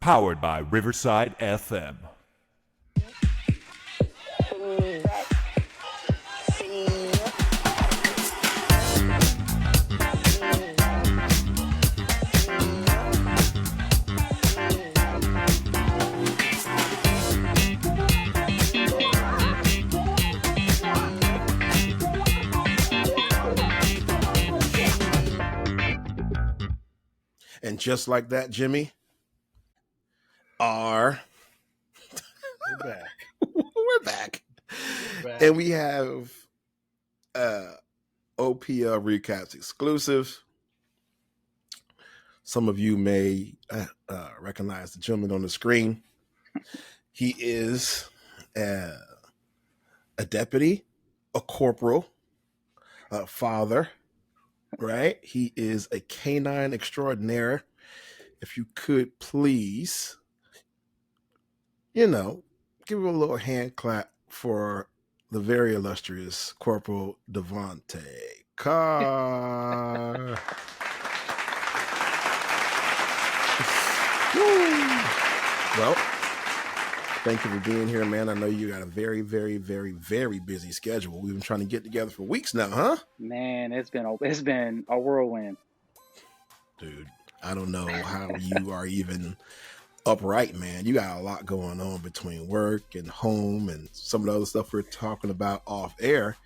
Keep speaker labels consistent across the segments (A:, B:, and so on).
A: Powered by Riverside FM.
B: And just like that, Jimmy, we're
C: back.
B: We're back. And we have OPL Recaps exclusive. Some of you may recognize the gentleman on the screen. He is a deputy, a corporal, a father, right? He is a canine extraordinaire. If you could please, give him a little hand clap for the very illustrious Corporal Devontae Carr. Well, thank you for being here, man. I know you got a very, very, very, very busy schedule. We've been trying to get together for weeks now, huh?
D: Man, it's been a whirlwind.
B: Dude, I don't know how you are even upright, man. You got a lot going on between work and home and some of the other stuff we're talking about off air.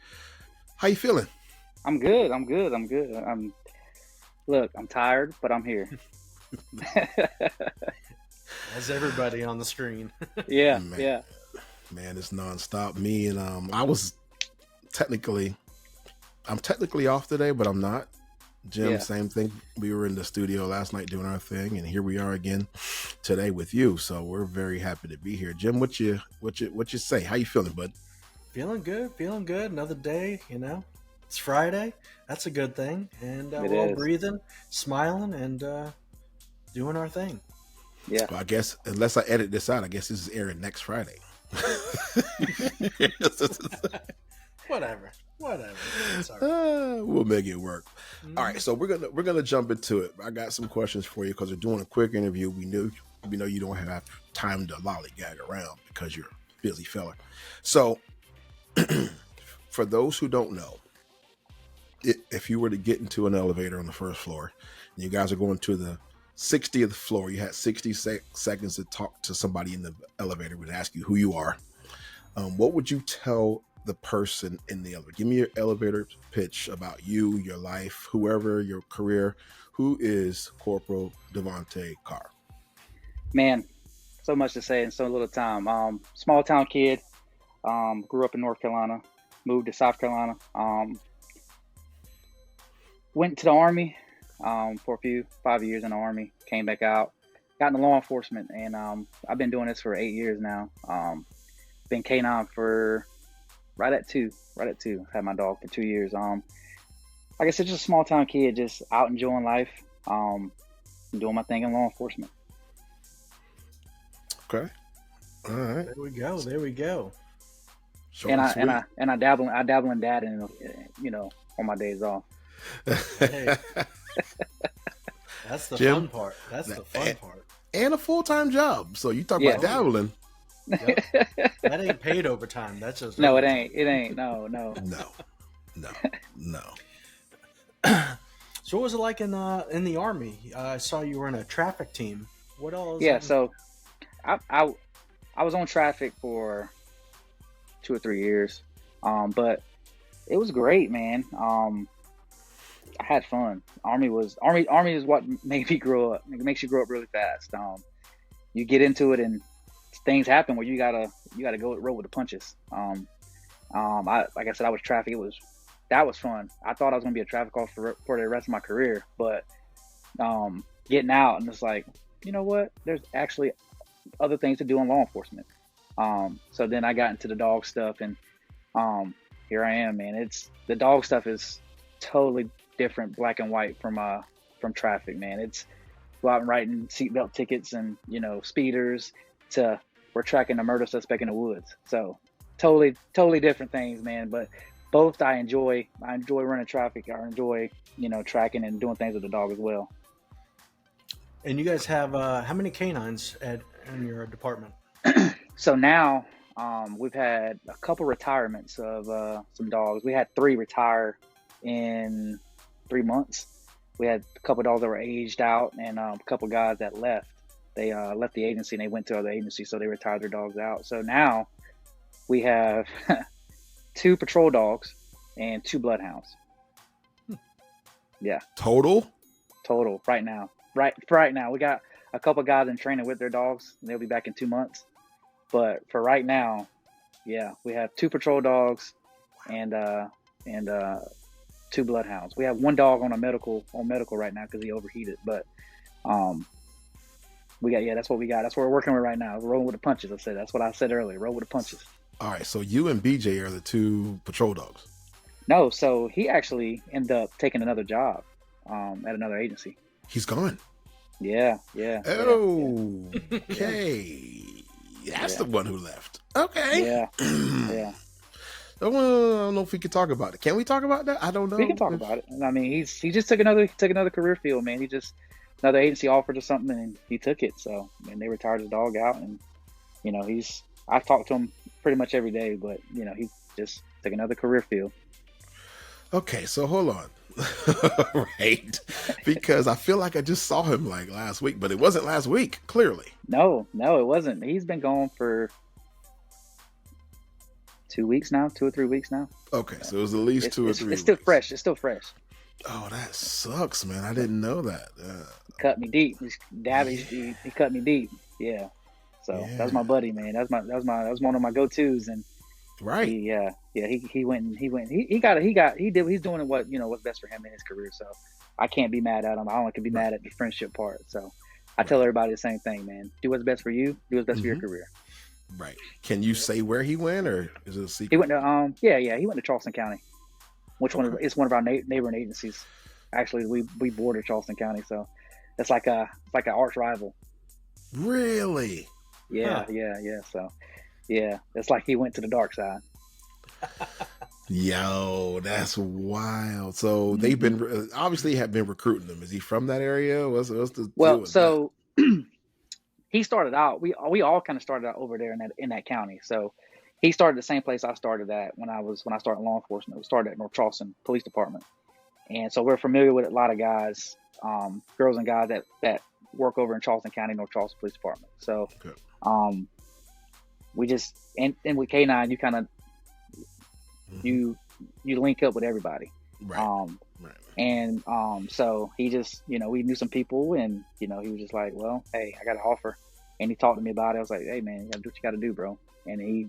B: How you feeling?
D: I'm good. I'm tired, but I'm here.
C: As everybody on the screen.
D: Yeah,
B: man,
D: yeah.
B: Man, it's nonstop. Me and I'm technically off today, but I'm not. Jim, Same thing. We were in the studio last night doing our thing, and here we are again today with you. So we're very happy to be here. Jim, what you say? How you feeling, bud?
C: Feeling good. Another day, It's Friday. That's a good thing. And we're all breathing, smiling, and doing our thing.
D: Yeah.
B: Well, I guess, unless I edit this out, I guess this is airing next Friday.
C: Whatever. It's all right.
B: We'll make it work. All right, so we're gonna jump into it. I got some questions for you because we're doing a quick interview. We know you don't have time to lollygag around because you're a busy fella. So, for those who don't know, if you were to get into an elevator on the first floor, and you guys are going to the 60th floor, you had 60 seconds to talk to somebody in the elevator. Would ask you who you are. What would you tell the person in the elevator? Give me your elevator pitch about you, your life, whoever, your career. Who is Corporal Devontae Carr?
D: Man, so much to say in so little time. Small town kid. Grew up in North Carolina. Moved to South Carolina. Went to the Army for 5 years in the Army. Came back out. Got into law enforcement, and I've been doing this for 8 years now. Been canine for right at two. Had my dog for 2 years. Like I said, just a small town kid, just out enjoying life. Doing my thing in law enforcement.
B: Okay. All right.
C: There we go.
B: Short
D: And I dabble in dadding, on my days off.
C: Hey. That's the
B: Jim,
C: fun part. The fun part.
B: And a full-time job. So you talk about dabbling.
C: Yep. That ain't paid overtime. That's just
D: no, it ain't. It ain't. No.
B: No.
C: So what was it like in the Army? I saw you were in a traffic team. What all?
D: So I was on traffic for 2 or 3 years, but it was great, man. I had fun. Army is what made me grow up. It makes you grow up really fast. You get into it and things happen where you gotta go roll with the punches. Like I said, I was traffic. That was fun. I thought I was gonna be a traffic officer for the rest of my career, but getting out and it's like, you know what? There's actually other things to do in law enforcement. So then I got into the dog stuff, and here I am, man. The dog stuff is totally different, black and white from traffic, man. It's go out and writing seatbelt tickets and speeders to we're tracking a murder suspect in the woods. So totally different things, man. But both I enjoy running traffic. I enjoy, tracking and doing things with the dog as well.
C: And you guys have how many canines in your department?
D: So now we've had a couple retirements of some dogs. We had 3 retire in 3 months. We had a couple dogs that were aged out, and a couple guys that left. They left the agency and they went to other agencies, so they retired their dogs out. So now we have 2 patrol dogs and 2 bloodhounds. Yeah.
B: Total
D: Right now. Right now. We got a couple guys in training with their dogs, and they'll be back in 2 months. But for right now, yeah, we have 2 patrol dogs and 2 bloodhounds. We have 1 dog on medical right now because he overheated. But that's what we got. That's what we're working with right now. We're rolling with the punches. That's what I said earlier. Roll with the punches.
B: All right. So you and BJ are the 2 patrol dogs.
D: No, so he actually ended up taking another job at another agency.
B: He's gone.
D: Yeah.
B: Oh, yeah. Okay. That's the one who left. Okay.
D: Yeah.
B: I don't know if we could talk about it. Can we talk about that? I don't know.
D: We can talk about it. I mean, he just took another career field, man. Another agency offered us something and he took it. So, they retired his dog out, and I talk to him pretty much every day, but he just took another career field.
B: Okay, so hold on. Right, because I feel like I just saw him like last week, but it wasn't last week, clearly.
D: No, it wasn't. He's been gone for 2 or 3 weeks now.
B: Okay, so it was at least 2 or 3
D: It's still fresh. It's still fresh.
B: Oh, that sucks, man. I didn't know that.
D: Cut me deep. He cut me deep. Yeah. So that's my buddy, man. That was one of my go-tos, and
B: right.
D: He's doing what's best for him in his career. So I can't be mad at him. I only can be mad at the friendship part. So I tell everybody the same thing, man. Do what's best for you. Do what's best for your career.
B: Right. Can you say where he went, or is it a secret?
D: He went to he went to Charleston County, which it's one of our neighboring agencies. Actually, we border Charleston County, so it's like an arch rival.
B: Really?
D: Yeah. So yeah, it's like he went to the dark side.
B: Yo, that's wild. So they've been obviously have been recruiting him. Is he from that area? What's the deal
D: so he started out. We all kind of started out over there in that county. So he started the same place I started at when I started law enforcement. We started at North Charleston Police Department, and so we're familiar with a lot of guys, girls and guys that work over in Charleston County, North Charleston Police Department. So, we just and with K9, you kind of you link up with everybody.
B: Right.
D: And so he just, we knew some people, and he was just like, well, hey, I got an offer, and he talked to me about it. I was like, hey man, you gotta do what you got to do, bro. And he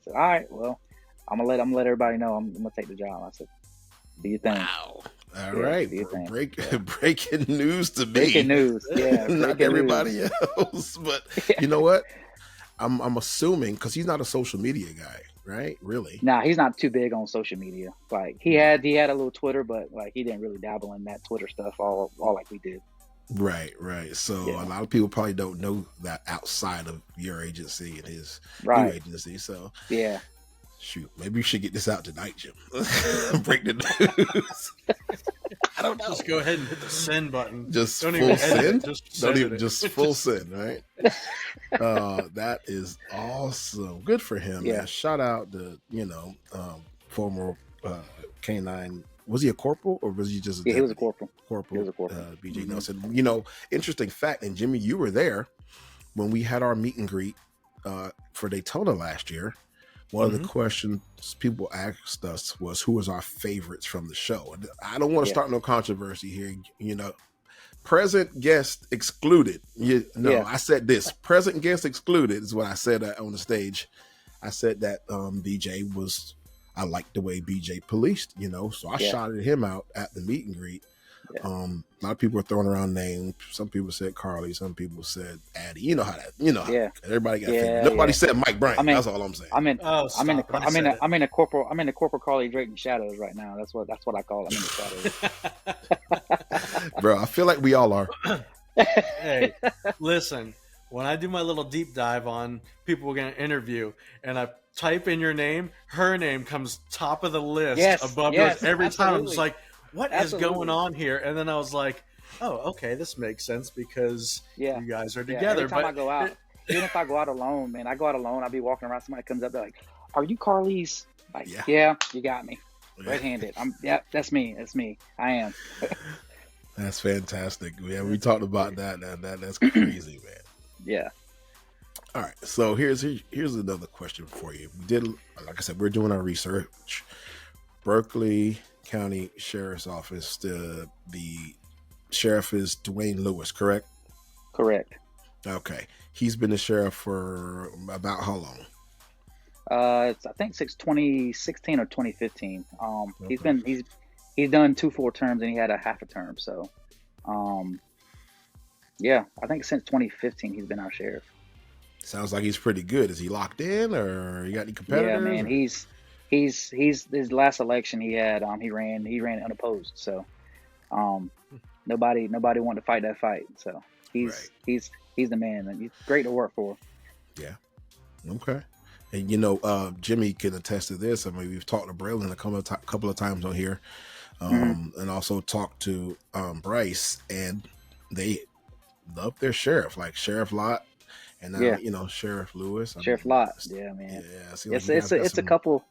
D: said, all right, well, I'm gonna let everybody know I'm gonna take the job. I said, do your thing.
B: Wow. All right. Breaking news to me.
D: Breaking news. Yeah.
B: Not everybody else, but you know what? I'm assuming because he's not a social media guy, right? Really?
D: Nah, he's not too big on social media. Like he had a little Twitter, but like he didn't really dabble in that Twitter stuff all like we did.
B: Right. So a lot of people probably don't know that outside of your agency and his new agency. So
D: yeah.
B: Shoot, maybe we should get this out tonight, Jim. Break the news. I don't know.
C: Just go ahead and hit the send button.
B: Just don't full send.
C: Just
B: Full send, right? That is awesome. Good for him.
D: Yeah.
B: Man. Shout out to former K9. Was he a corporal or was he just?
D: He was a corporal.
B: Corporal.
D: He was a corporal.
B: BJ Nelson. Interesting fact. And Jimmy, you were there when we had our meet and greet for Daytona last year. One of the questions people asked us was, who was our favorites from the show? And I don't want to start no controversy here, present guest excluded. I said this, present guest excluded is what I said on the stage. I said that BJ I liked the way BJ policed, so I shouted him out at the meet and greet. Yeah. A lot of people were throwing around names. Some people said Carli. Some people said Addie. You know how that. Everybody got favorite. Nobody said Mike Bryant. That's all I'm saying.
D: I'm in a Corporal Carli Drayton shadows right now. That's what I call it. I'm in the shadows.
B: Bro, I feel like we all are.
C: Hey, listen. when I do my little deep dive on people we're going to interview, and I type in your name, her name comes top of the list above yours every time. I'm just like, what is going on here? And then I was like, oh, okay, this makes sense because you guys are together.
D: Every time I go out, even if I go out alone, man, I go out alone, I'll be walking around, somebody comes up, they're like, are you Carli's? Like, yeah, you got me. Red-handed. That's me. That's me. I am.
B: That's fantastic. Yeah, we talked about that. That's crazy, man.
D: Yeah.
B: All right. So here's another question for you. We did, like I said, we're doing our research. Berkeley County Sheriff's Office. The sheriff is Dwayne Lewis, correct?
D: Correct.
B: Okay. He's been the sheriff for about how long?
D: I think since 2016 or 2015. Okay. He's done 2 full terms and he had a half a term. So, yeah, I think since 2015 he's been our sheriff.
B: Sounds like he's pretty good. Is he locked in, or you got any competitors?
D: Yeah, man, he's his last election he had. He ran unopposed. So, nobody wanted to fight that fight. So he's the man, and he's great to work for.
B: Yeah. Okay. And Jimmy can attest to this. I mean, we've talked to Braylon a couple of times on here, and also talked to Bryce, and they love their sheriff, like Sheriff Lott, and now Sheriff Lewis.
D: Sheriff Lott, yeah, man. Yeah, it's a couple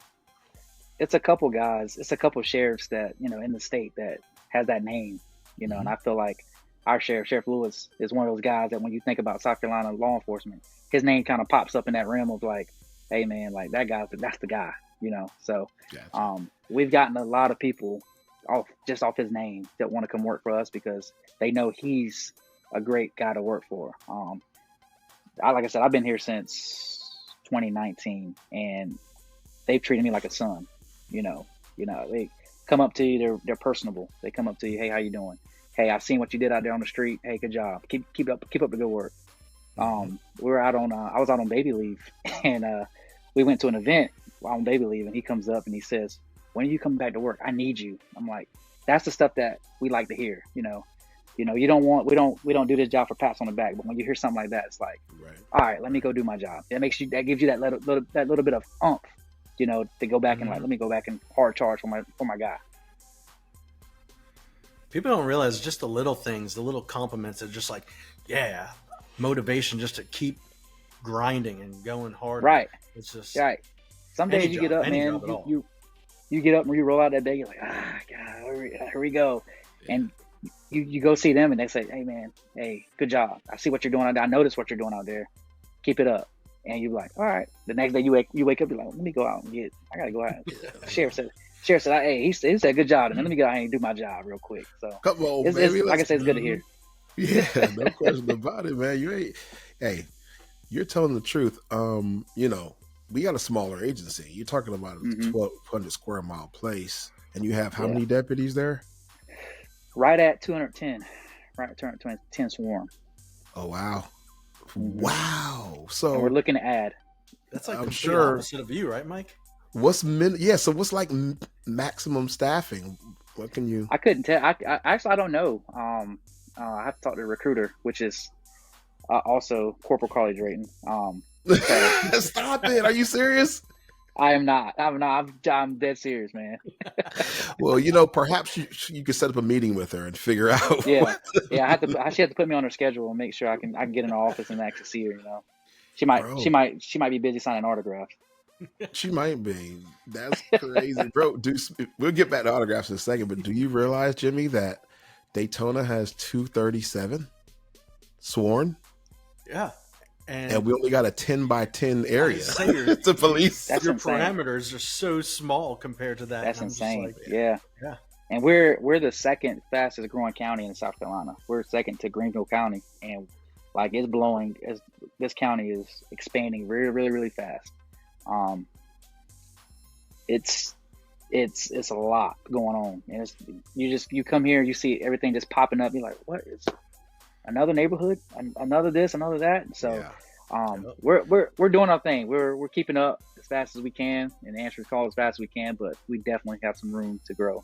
D: guys, it's a couple sheriffs that in the state that has that name, and I feel like our Sheriff Lewis, is one of those guys that when you think about South Carolina law enforcement, his name kind of pops up in that realm of like, hey man, like that's the guy, So,
B: gotcha.
D: We've gotten a lot of people off his name that want to come work for us because they know he's a great guy to work for. Like I said, I've been here since 2019, and they've treated me like a son. They come up to you, they're personable. They come up to you, hey, how you doing? Hey, I've seen what you did out there on the street. Hey, good job. Keep up the good work. We were out on I was out on baby leave, and we went to an event on baby leave, and he comes up and he says, when are you coming back to work? I need you. I'm like, that's the stuff that we like to hear. We don't do this job for pats on the back, but when you hear something like that, it's like, all right, let me go do my job. That gives you that little bit of oomph, to go back and like, let me go back and hard charge for my guy.
C: People don't realize just the little things, the little compliments are just like, motivation just to keep grinding and going hard.
D: Right.
C: It's just
D: right. Some days you get up, man. You get up and you roll out that day. You're like, God, here we go. Yeah. And you go see them, and they say, hey, man, hey, good job. I see what you're doing out there. I notice what you're doing out there. Keep it up. And you're like, all right. The next day you wake up, you're like, let me go out and I gotta go out. Sheriff said, hey, he said good job, and let me go out and do my job real quick. So
B: come on,
D: baby, like I said, it's good to hear.
B: Yeah, no question about it, man. You're telling the truth. We got a smaller agency. You're talking about a 1,200 square mile place, and you have how many deputies there?
D: Right at 210. Right at 210 sworn.
B: Oh wow, wow! So
D: and we're looking to add.
C: That's like the opposite of you, right, Mike?
B: So what's like maximum staffing? What can you?
D: I couldn't tell. I actually I don't know. I have to talk to the recruiter, which is also Corporal Carli Drayton.
B: Stop it! Are you serious?
D: I am not. I'm dead serious, man.
B: Well, perhaps you could set up a meeting with her and figure out.
D: Yeah. She had to put me on her schedule and make sure I can get in her office and actually see her. She might be busy signing autographs.
B: She might be. That's crazy, bro. We'll get back to autographs in a second, but do you realize, Jimmy, that Daytona has 237 sworn?
C: Yeah.
B: And we only got a 10 by 10 area to police.
C: Your parameters are so small compared to that.
D: That's insane. Yeah. And we're the second fastest growing county in South Carolina. We're second to Greenville County, and like it's blowing. This county is expanding really, really, really fast. It's a lot going on, and you come here, you see everything just popping up. You're like, what is another neighborhood, another this, another that? So, we're doing our thing. We're keeping up as fast as we can and answering calls as fast as we can, but we definitely have some room to grow.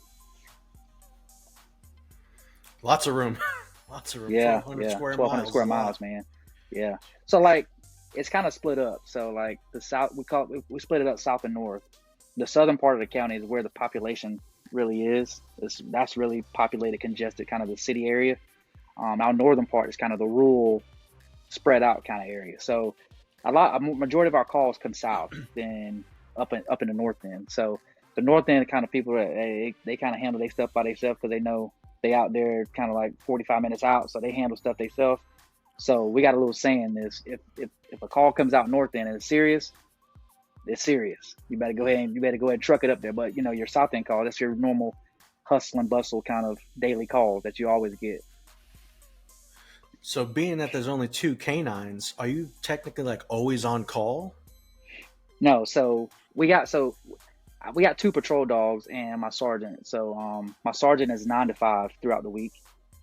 C: Lots of room.
D: Yeah,
C: 1,200
D: square miles, man. Yeah. So like, it's kind of split up. So like the south, we split it up south and north. The southern part of the county is where the population really is. That's really populated, congested, kind of the city area. Our northern part is kind of the rural, spread out kind of area. So a majority of our calls come south than up in the north end. So the north end kind of people, they kind of handle their stuff by themselves because they know they out there kind of like 45 minutes out, so they handle stuff themselves. So we got a little saying this: if a call comes out north end and it's serious, it's serious. You better go ahead and truck it up there. But your south end call, that's your normal hustle and bustle kind of daily calls that you always get.
C: So being that there's only 2 canines, are you technically like always on call?
D: No, so we got 2 patrol dogs and my sergeant. So my sergeant is 9 to 5 throughout the week,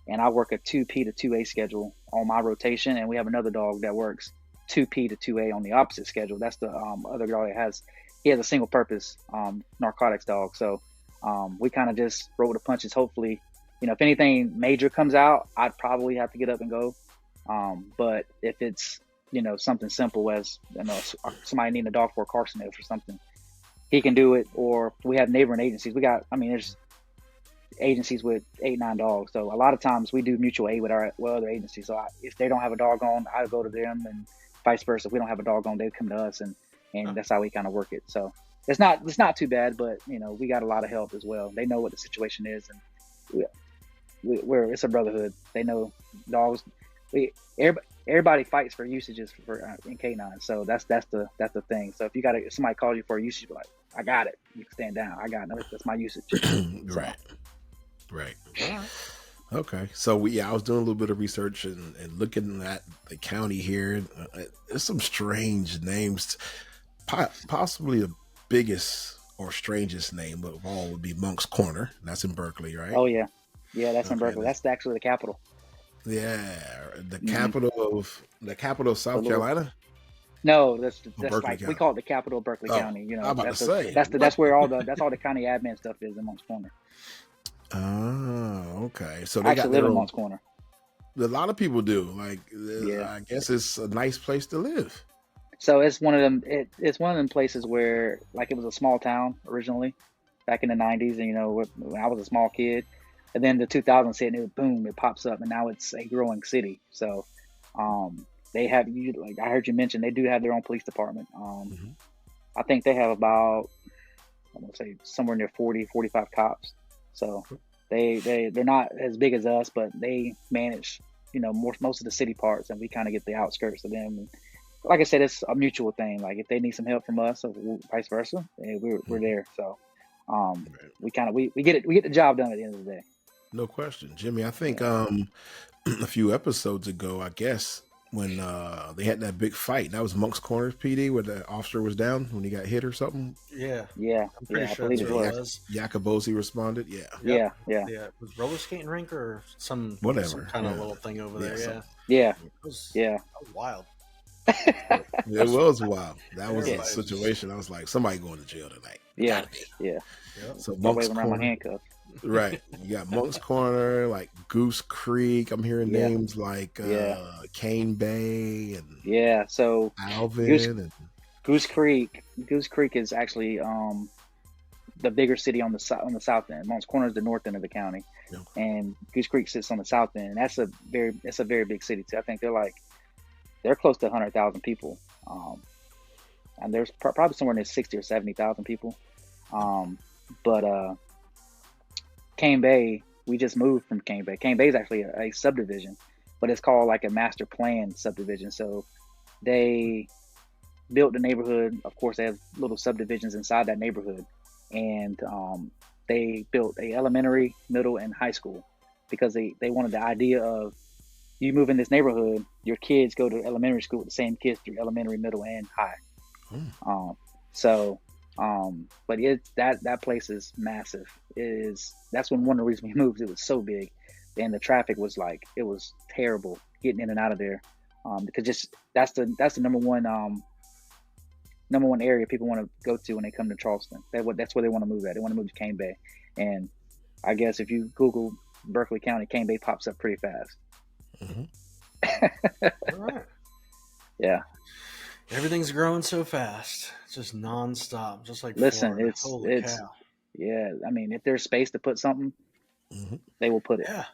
D: and I work a 2P to 2A schedule on my rotation, and we have another dog that works 2P to 2A on the opposite schedule. That's the other dog that has a single purpose narcotics dog. So we kind of just roll the punches. Hopefully, if anything major comes out, I'd probably have to get up and go. But if it's something simple as somebody needing a dog for a car sniff or something, he can do it. Or we have neighboring agencies. There's agencies with 8-9 dogs. So a lot of times we do mutual aid with other agencies. So if they don't have a dog on, I go to them, and vice versa. If we don't have a dog on, they come to us, and that's how we kind of work it. So it's not too bad, but we got a lot of help as well. They know what the situation is, and it's a brotherhood. They know dogs. Everybody fights for usages in K9. So that's the thing. So if somebody calls you for a usage, you're like, I got it. You can stand down. I got it. That's my usage.
B: Right. Okay. So I was doing a little bit of research and looking at the county here. There's some strange names. Possibly the biggest or strangest name of all would be Monk's Corner. That's in Berkeley, right?
D: Oh yeah. Yeah, that's in Berkeley. That's actually the capital.
B: Yeah, the capital of South Carolina.
D: No, that's
B: Berkeley
D: like
B: County.
D: We call it the capital of Berkeley County.
B: I'm about to say
D: that's where all the county admin stuff is in Monk's Corner.
B: Oh, okay. So they
D: live in Monk's Corner.
B: A lot of people do. I guess it's a nice place to live.
D: So it's one of them. It's one of them places where it was a small town originally, back in the 90s, and when I was a small kid. And then the 2000s hit, and it pops up, and now it's a growing city. So, they have I heard you mention, they do have their own police department. I think they have about, I'm gonna say somewhere near 40, 45 cops. So they're not as big as us, but they manage, most of the city parts, and we kind of get the outskirts of them. And like I said, it's a mutual thing. Like if they need some help from us, or vice versa, we're there. So, we get the job done at the end of the day.
B: No question, Jimmy. I think a few episodes ago, I guess, when they had that big fight, that was Monk's Corner PD, where the officer was down when he got hit or something.
D: Yeah.
C: I'm pretty sure it was.
B: Jacobosi responded.
D: Yeah.
C: It was roller skating rink or some kind of little thing over there.
D: Yeah.
C: It was wild.
B: It was wild. That was a situation. I was like, somebody going to jail tonight.
D: Yeah.
B: So Monk's Corner.
D: Around my handcuff.
B: Right. You got Monk's Corner, like Goose Creek. I'm hearing names like Cane Bay and
D: so
B: Alvin
D: Goose Creek. Goose Creek is actually the bigger city on the south end. Monk's Corner is the north end of the county, and Goose Creek sits on the south end. And that's a very big city too. I think they're close to 100,000 people, and there's probably somewhere near 60 or 70,000 people. But Cane Bay, we just moved from Cane Bay. Cane Bay is actually a subdivision, but it's called like a master plan subdivision. So they built the neighborhood. Of course, they have little subdivisions inside that neighborhood, and they built a elementary, middle, and high school because they wanted the idea of you move in this neighborhood, your kids go to elementary school with the same kids through elementary, middle, and high. But that place is massive. That's one of the reasons we moved. It was so big, and the traffic was it was terrible getting in and out of there. Because that's the number one area people want to go to when they come to Charleston. That's where they want to move at. They want to move to Cane Bay, and I guess if you Google Berkeley County, Cane Bay pops up pretty fast.
C: All right.
D: Yeah.
C: Everything's growing so fast. It's just nonstop, just like
D: Listen,
C: Florida.
D: it's
C: Holy cow.
D: yeah. I mean, if there's space to put something, they will put it.
C: Yeah.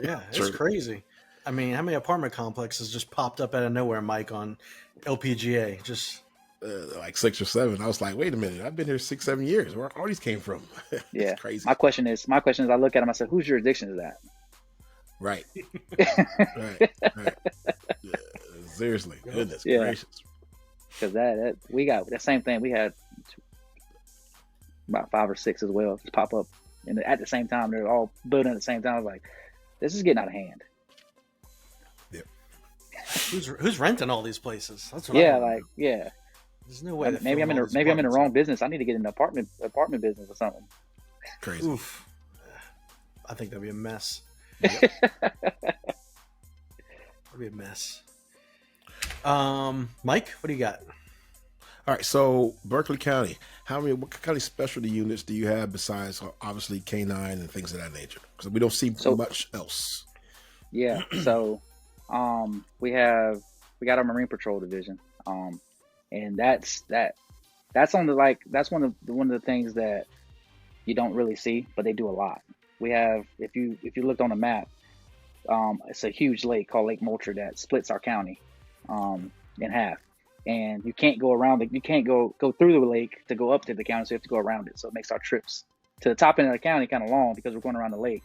C: Yeah, it's crazy. I mean, how many apartment complexes just popped up out of nowhere, Mike, on LPGA? Just
B: like 6 or 7. I was like, wait a minute, I've been here 6, 7 years. Where all these came from?
D: Yeah,
B: it's crazy.
D: My question is, I look at them, I said, whose jurisdiction is that?
B: Right. right. Yeah, seriously, goodness gracious.
D: Because that we got the same thing. We had about 5 or 6 as well just pop up, and at the same time, they're all building at the same time. I was like, this is getting out of hand.
B: Yep.
C: Who's renting all these places? That's what There's no way.
D: Maybe I'm in the wrong business. I need to get in the apartment business or something.
B: Crazy.
C: Oof. I think that'd be a mess.
B: Yep.
C: That'd be a mess. Mike, what do you got?
B: All right, so Berkeley County, what kind of specialty units do you have besides obviously K9 and things of that nature? Because we don't see much else.
D: Yeah, so we got our Marine Patrol division, and that's on the that's one of the things that you don't really see, but they do a lot. We have, if you looked on a map, it's a huge lake called Lake Moultrie that splits our county in half, and you can't go around it. You can't go through the lake to go up to the county, so you have to go around it. So it makes our trips to the top end of the county kind of long because we're going around the lake.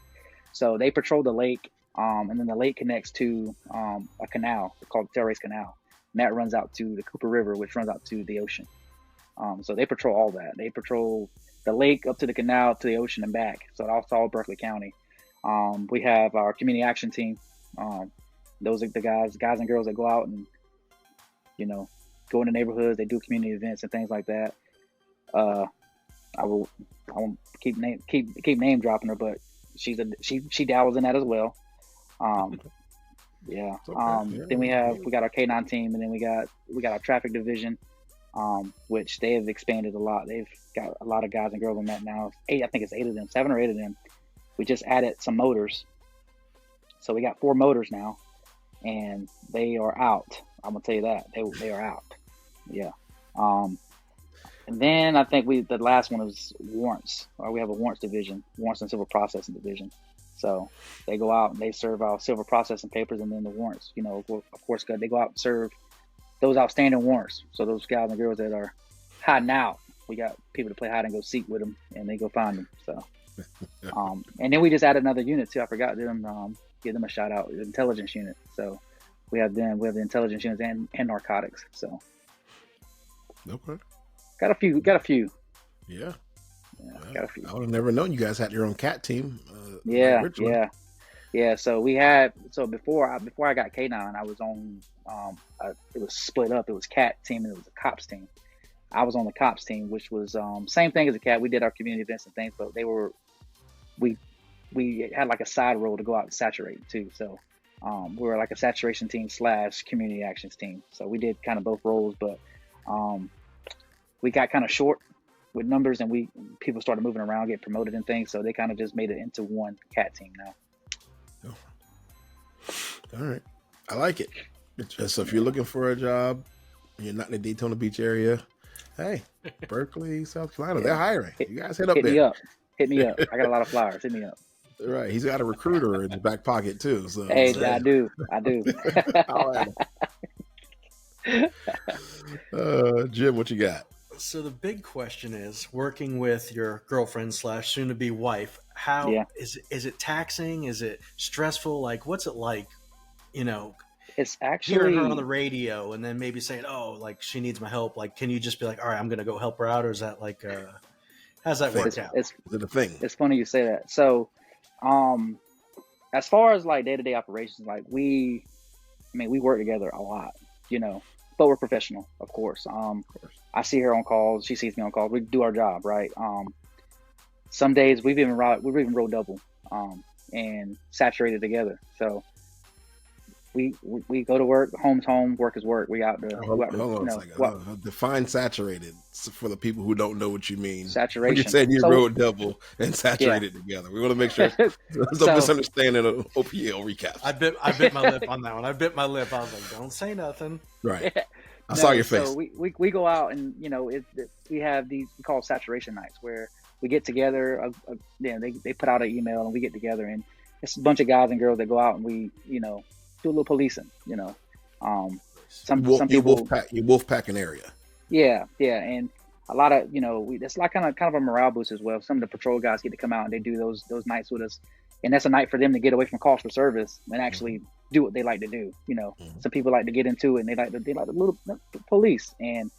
D: So they patrol the lake, and then the lake connects to a canal called the Terrace Canal, and that runs out to the Cooper River, which runs out to the ocean. So they patrol all that. They patrol the lake up to the canal to the ocean and back. So that's all Berkeley County. We have our community action team. Those are the guys and girls that go out and, go into neighborhoods. They do community events and things like that. I won't keep name dropping her, but she dabbles in that as well. Yeah. Then we got our K9 team, and then we got our traffic division, which they have expanded a lot. They've got a lot of guys and girls in that now. 8 of them, 7 or 8 of them. We just added some motors. So we got 4 motors now, and they are out. I'm gonna tell you that. They are out. Yeah. And then I think the last one is warrants. We have a warrants division, warrants and civil processing division. So they go out and they serve out civil processing papers, and then the warrants, of course, they go out and serve those outstanding warrants. So those guys and girls that are hiding out, we got people to play hide and go seek with them, and they go find them. So, and then we just added another unit too. I forgot to give them a shout out, the intelligence unit. So we have them. We have the intelligence units and narcotics. So
B: okay,
D: got a few.
B: Yeah.
D: Got a few.
B: I would have never known you guys had your own cat team.
D: Yeah. So we had. So before I got K9, I was on. It was split up. It was cat team and it was a cops team. I was on the cops team, which was same thing as a cat. We did our community events and things, but we had like a side role to go out and saturate too. So we were like a saturation team / community actions team. So we did kind of both roles, but we got kind of short with numbers, and people started moving around, get promoted and things. So they kind of just made it into one cat team now.
B: Oh. All right, I like it. So if you're looking for a job, you're not in the Daytona Beach area, hey, Berkeley, South Carolina, they're hiring. You guys hit there.
D: Hit me up. I got a lot of flyers. Hit me up.
B: Right. He's got a recruiter in his back pocket too. So
D: hey, I do.
B: All right. Jim, what you got?
C: So the big question is, working with your girlfriend / soon to be wife, how is it taxing? Is it stressful? Like, what's it like?
D: It's actually
C: hearing her on the radio and then maybe saying, "Oh, like she needs my help." Like, can you just be like, "All right, I'm gonna go help her out," or is that like, how's that work out?
B: Is it a thing?
D: It's funny you say that. So, as far as like day-to-day operations, like we work together a lot, but we're professional, of course. I see her on calls, she sees me on calls. We do our job, right? Some days we've even rolled double, and saturated together. So we go to work, home's home, work is work. We out to,
B: hold on a second. Define saturated for the people who don't know what you mean.
D: Saturation.
B: You said you road double and saturated together. We want to make sure there's no misunderstanding of OPL recap.
C: I bit my lip on that one. I bit my lip. I was like, don't say nothing.
B: Right. I saw your face.
D: So we go out and we have these, we call saturation nights, where we get together. They put out an email and we get together, and it's a bunch of guys and girls that go out and we do a little policing. Some people
B: you wolf-pack an area.
D: Yeah, and a lot of it's like kind of a morale boost as well. Some of the patrol guys get to come out and they do those nights with us, and that's a night for them to get away from calls for service and actually do what they like to do. Some people like to get into it and they like a little police, and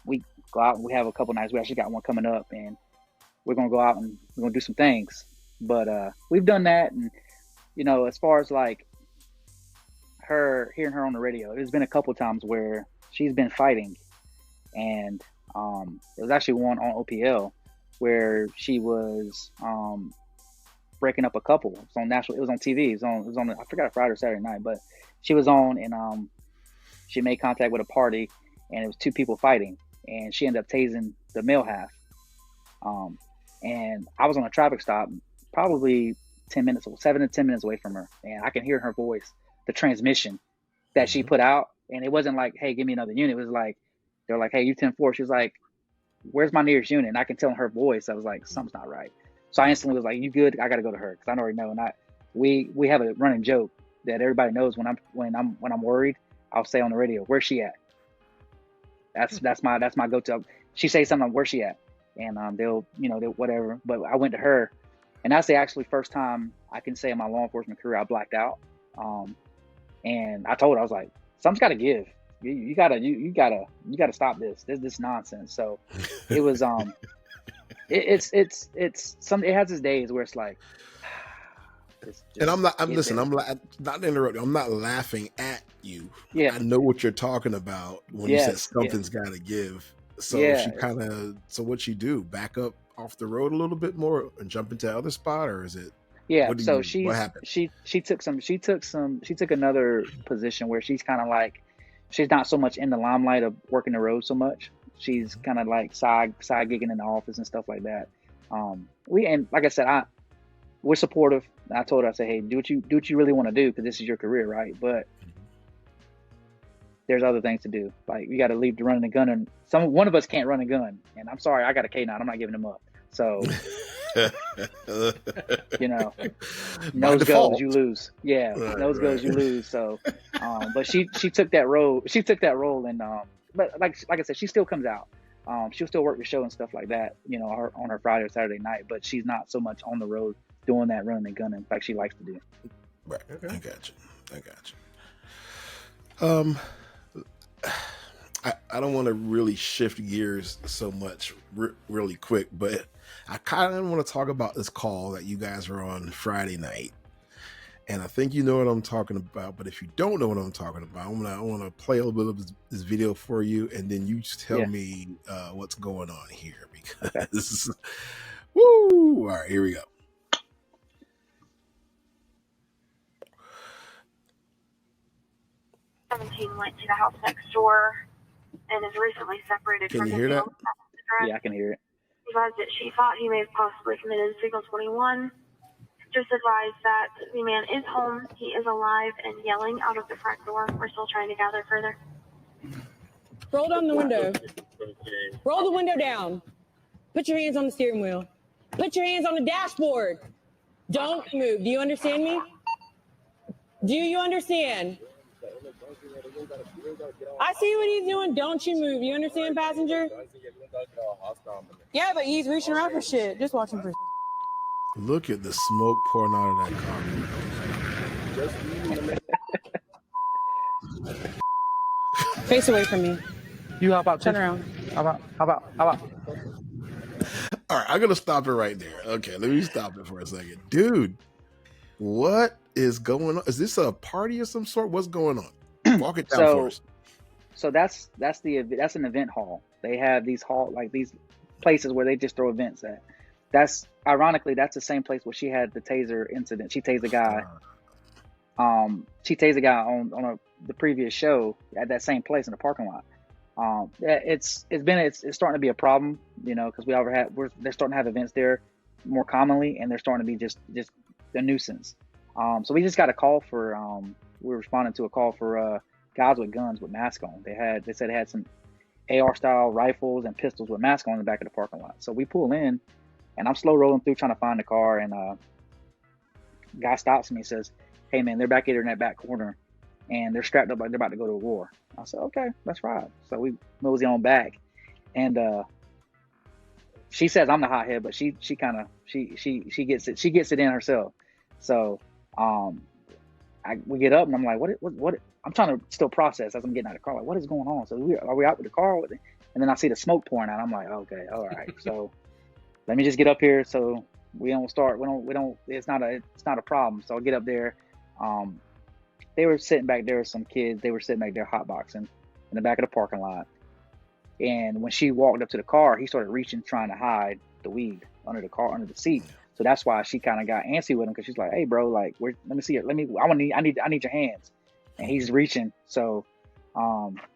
D: we go out and we have a couple nights. We actually got one coming up, and we're gonna go out and we're gonna do some things. But we've done that, and as far as like hearing her on the radio, there's been a couple times where she's been fighting, and it was actually one on OPL where she was breaking up a couple. It was on TV. It was on I forgot, a Friday or Saturday night, but she was on, and she made contact with a party, and it was two people fighting, and she ended up tasing the male half. And I was on a traffic stop, probably 7 to 10 minutes away from her, and I can hear her voice, the transmission that she put out, and it wasn't like, hey, give me another unit. It was like, they're like, hey, you 10-4. She was like, where's my nearest unit? And I can tell in her voice, I was like, something's not right. So I instantly was like, you good? I got to go to her, because I already know. And we have a running joke that everybody knows when I'm worried, I'll say on the radio, where's she at? That's my go-to. She says something, where's she at? And they'll whatever. But I went to her, and that's the actually first time I can say in my law enforcement career I blacked out. And I told her, I was like, something's got to give. You gotta stop this nonsense. So it was it has its days where it's like,
B: and I'm not interrupting. I'm not laughing at you.
D: Yeah,
B: I know what you're talking about when you said something's got to give. So so what you do? Back up off the road a little bit more and jump into the other spot, or is it?
D: Yeah. So
B: what happened?
D: She took another position where she's kind of like, she's not so much in the limelight of working the road so much. She's kind of like side gigging in the office and stuff like that. And like I said, we're supportive. I told her, I said, hey, do what you really want to do, because this is your career, right? But there's other things to do. Like, you got to leave the running the gun, and one of us can't run a gun. And I'm sorry, I got a K9. I'm not giving him up. So, nose goes, you lose. Yeah, nose goes, you lose. So, but she took that role. She took that role, and but like I said, she still comes out. She'll still work the show and stuff like that. On her Friday or Saturday night. But she's not so much on the road doing that running and gunning like she likes to do.
B: Right. Okay. I got you. I don't want to really shift gears so much really quick, but I kind of want to talk about this call that you guys were on Friday night. And I think you know what I'm talking about, but if you don't know what I'm talking about, I want to play a little bit of this video for you, and then you just tell me what's going on here, because woo! All right, here we go.
E: Went to the house next door and is recently separated
B: Can
E: from
B: you
E: his
B: hear that?
D: Yeah, I can hear it.
E: Advised that she thought he may have possibly committed Signal 21. Just advised that the man is home, he is alive, and yelling out of the front door. We're still trying to gather further.
F: Roll down the window. Roll the window down. Put your hands on the steering wheel. Put your hands on the dashboard. Don't move. Do you understand me? Do you understand? I see what he's doing. Don't you move. You understand, passenger? Yeah, but he's reaching around for shit. Just watch him for.
B: Look at the smoke pouring out of that car.
F: Face away from me.
D: You hop out.
F: Turn around.
D: How about?
B: All right, I'm gonna stop it right there. Okay, let me stop it for a second, dude. What is going on? Is this a party of some sort? What's going on? Walk it down for us.
D: So that's an event hall. They have these these places where they just throw events at. That's ironically, that's the same place where she had the taser incident. She tased a guy. She tased a guy on the previous show at that same place in the parking lot. It's starting to be a problem, because they're starting to have events there more commonly, and they're starting to be just a nuisance. So we just got a call for we were responding to a call for guys with guns with masks on. They said they had some AR style rifles and pistols with masks on in the back of the parking lot. So we pull in, and I'm slow rolling through trying to find the car, and guy stops me and says, "Hey man, they're back here in that back corner, and they're strapped up like they're about to go to war." I said, "Okay, let's ride." So we mosey on back, and she says I'm the hothead, but she gets it in herself. So we get up, and I'm like, what? I'm trying to still process as I'm getting out of the car. Like, what is going on? So are we out with the car? And then I see the smoke pouring out. I'm like, okay, all right. So let me just get up here so we don't start. It's not a problem. So I get up there. They were sitting back there with some kids. They were sitting back there hotboxing in the back of the parking lot. And when she walked up to the car, he started reaching, trying to hide the weed under the seat. So that's why she kind of got antsy with him, because she's like, "Hey, bro, like, let me see it. I need your hands." And he's reaching. So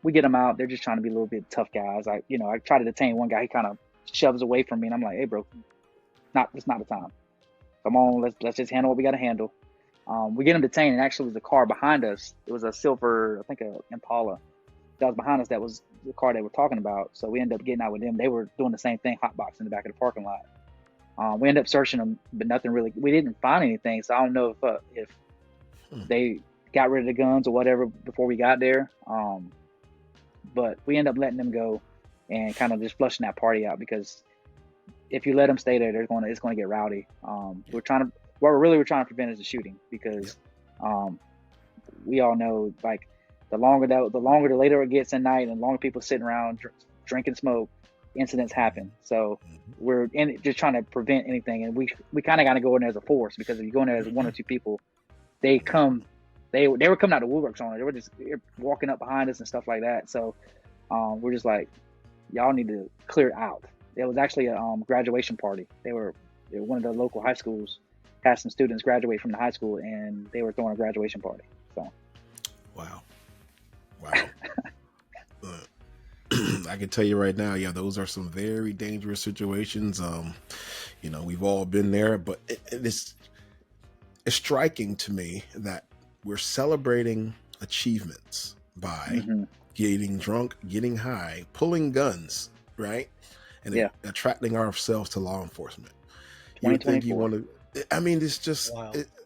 D: we get him out. They're just trying to be a little bit tough guys. I try to detain one guy. He kind of shoves away from me, and I'm like, "Hey, bro, it's not the time. Come on, let's just handle what we got to handle." We get him detained, and actually, it was the car behind us. It was a silver, I think, a Impala that was behind us. That was the car they were talking about. So we ended up getting out with them. They were doing the same thing, hotbox in the back of the parking lot. We ended up searching them, but nothing really. We didn't find anything, so I don't know if they got rid of the guns or whatever before we got there. But we ended up letting them go and kind of just flushing that party out, because if you let them stay there, it's going to get rowdy. What we're trying to prevent is the shooting, because we all know, like, the later it gets at night, and the longer people sitting around drinking smoke, incidents happen. So we're just trying to prevent anything, and we kind of got to go in there as a force, because if you go in there as one or two people, they were coming out of woodworks on it. They were just walking up behind us and stuff like that. So we're just like, y'all need to clear it out. It was actually a graduation party. They were one of the local high schools had some students graduate from the high school, and they were throwing a graduation party. So
B: wow. I can tell you right now, those are some very dangerous situations. We've all been there, but it's striking to me that we're celebrating achievements by getting drunk, getting high, pulling guns, right? And attracting ourselves to law enforcement. You would think you want to, it's just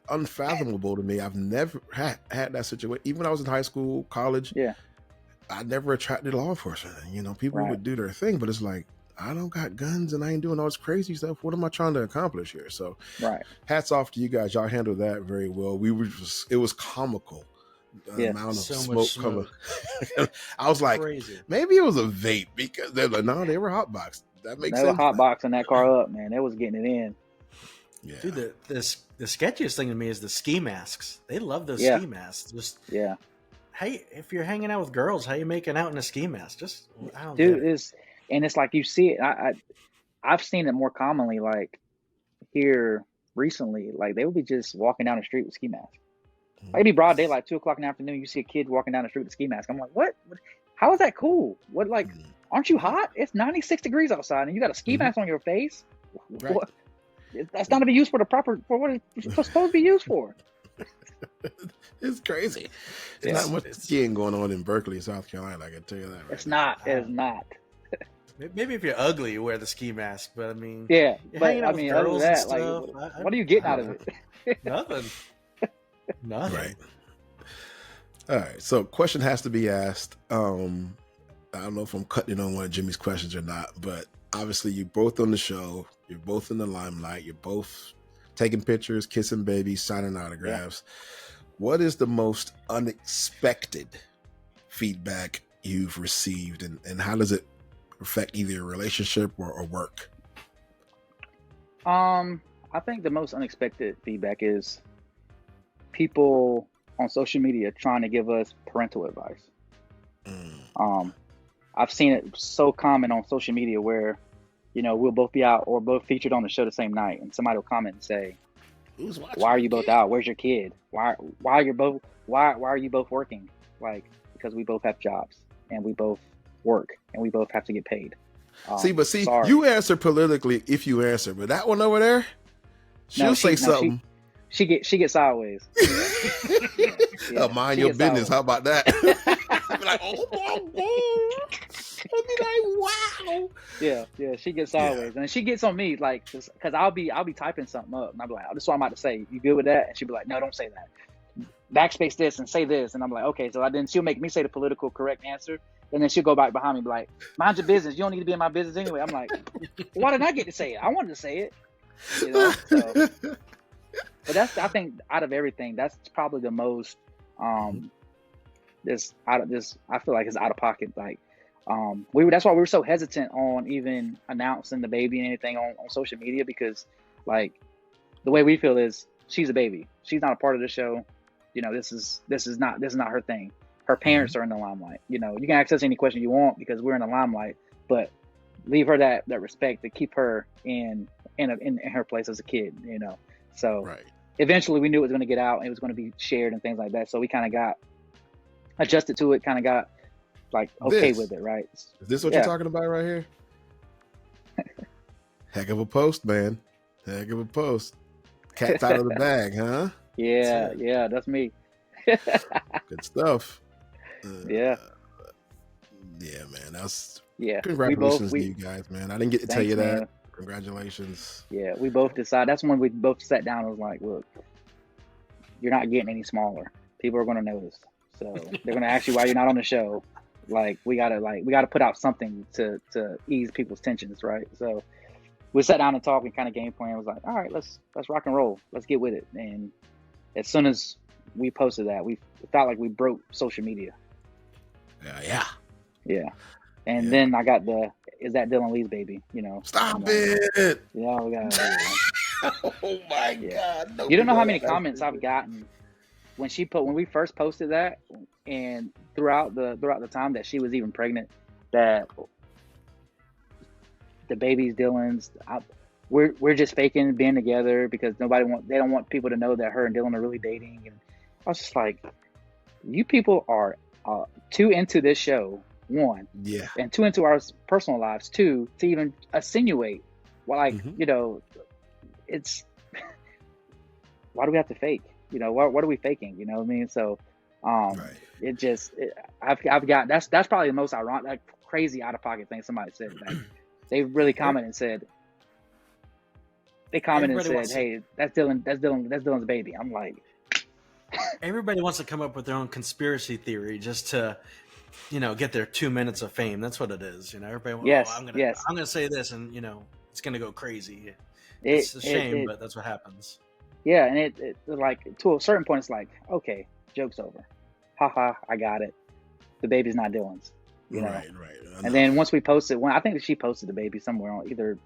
B: unfathomable to me. I've never had that situation. Even when I was in high school, college, I never attracted law enforcement. People would do their thing, but it's like, I don't got guns and I ain't doing all this crazy stuff. What am I trying to accomplish here? So hats off to you guys. Y'all handled that very well. It was comical. The amount of smoke coming. I was like, maybe it was a vape, because they're like, no, they were hotboxed. That makes sense.
D: They were hotboxing that car up, man. They was getting it in.
C: Yeah. Dude, the sketchiest thing to me is the ski masks. They love those ski masks. Hey, if you're hanging out with girls, how you making out in a ski mask?
D: It's like, you see it. I've seen it more commonly, like, here recently. Like, they would be just walking down the street with ski masks. Like, it'd be broad daylight, 2:00 in the afternoon. You see a kid walking down the street with a ski mask. I'm like, what? How is that cool? What, like, aren't you hot? It's 96 degrees outside, and you got a ski mask on your face.
B: Right.
D: What? That's not to be used for what it's supposed to be used for.
B: It's crazy. There's not much skiing going on in Berkeley, South Carolina. I can tell you that.
D: It's not. It's not.
C: Maybe if you're ugly, you wear the ski mask. But
D: but other than that, like, what are you getting out of it?
C: Nothing.
B: Right. All right. So, question has to be asked. I don't know if I'm cutting on one of Jimmy's questions or not, but obviously, you're both on the show. You're both in the limelight. You're both taking pictures, kissing babies, signing autographs. What is the most unexpected feedback you've received, and how does it affect either your relationship or work?
D: I think the most unexpected feedback is people on social media trying to give us parental advice. I've seen it so common on social media where, we'll both be out or both featured on the show the same night, and somebody will comment and say,
B: Who's watching?
D: Why are you both out? Where's your kid? Why are you both working? Like, because we both have jobs and we both work and we both have to get paid. Sorry.
B: You answer politically if you answer, but that one over there, she'll say something.
D: She gets sideways.
B: Mind your business. Sideways. How about that? I'll be like, oh. I'll be like, wow.
D: Yeah. She gets sideways, and she gets on me like, because I'll be typing something up, and I'll be like, oh, this is what I'm about to say. You good with that? And she'll be like, no, don't say that. Backspace this and say this, and I'm like, okay. So then she'll make me say the political correct answer, and then she'll go back behind me and be like, mind your business. You don't need to be in my business anyway. I'm like, why didn't I get to say it? I wanted to say it. You know. So, but I think out of everything, that's probably the most I feel like it's out of pocket. Like that's why we were so hesitant on even announcing the baby and anything on social media, because like the way we feel is she's a baby. She's not a part of the show. You know, this is not her thing. Her parents are in the limelight. You know, you can ask us any question you want because we're in the limelight, but leave her that respect to keep her in her place as a kid. You know, so eventually we knew it was going to get out and it was going to be shared and things like that. So we kind of got adjusted to it. Kind of got like okay with it, right?
B: Is this what you're talking about right here? Heck of a post, man. Heck of a post. Cat's out of the bag, huh?
D: Yeah, that's me.
B: Good stuff.
D: Yeah,
B: man. That's
D: Congratulations
B: to you guys, man. I didn't get to tell you that.
D: Man.
B: Congratulations.
D: Yeah, we both decided. That's when we both sat down and was like, look, you're not getting any smaller. People are going to notice. So they're going to ask you why you're not on the show. Like we gotta put out something to ease people's tensions, right? So we sat down and talked and kind of game plan. Was like, all right, let's rock and roll. Let's get with it. And as soon as we posted that, we felt like we broke social media. Yeah. And then I got is that Dylan Lee's baby? You know.
B: Stop it.
D: Yeah, we got.
B: Oh my God!
D: You don't know how many comments I've gotten when we first posted that, and throughout the time that she was even pregnant, that the baby's Dylan's. We're just faking being together because they don't want people to know that her and Dylan are really dating. And I was just like, you people are too into this show, one, and too into our personal lives, two, to even insinuate. Well, like you know, it's why do we have to fake? You know, what are we faking? You know what I mean? So, I've got that's probably the most ironic, like, crazy out of pocket thing somebody said. Like, they really commented and said. They commented and said, "Hey, that's Dylan's baby." I'm like,
C: everybody wants to come up with their own conspiracy theory just to, you know, get their 2 minutes of fame. That's what it is. You know, everybody. I'm gonna say this, and you know, it's gonna go crazy. It's a shame, but that's what happens.
D: Yeah, and it like to a certain point, it's like, okay, joke's over. Haha, I got it. The baby's not Dylan's. You know? Right. And then once we posted, I think she posted the baby somewhere on either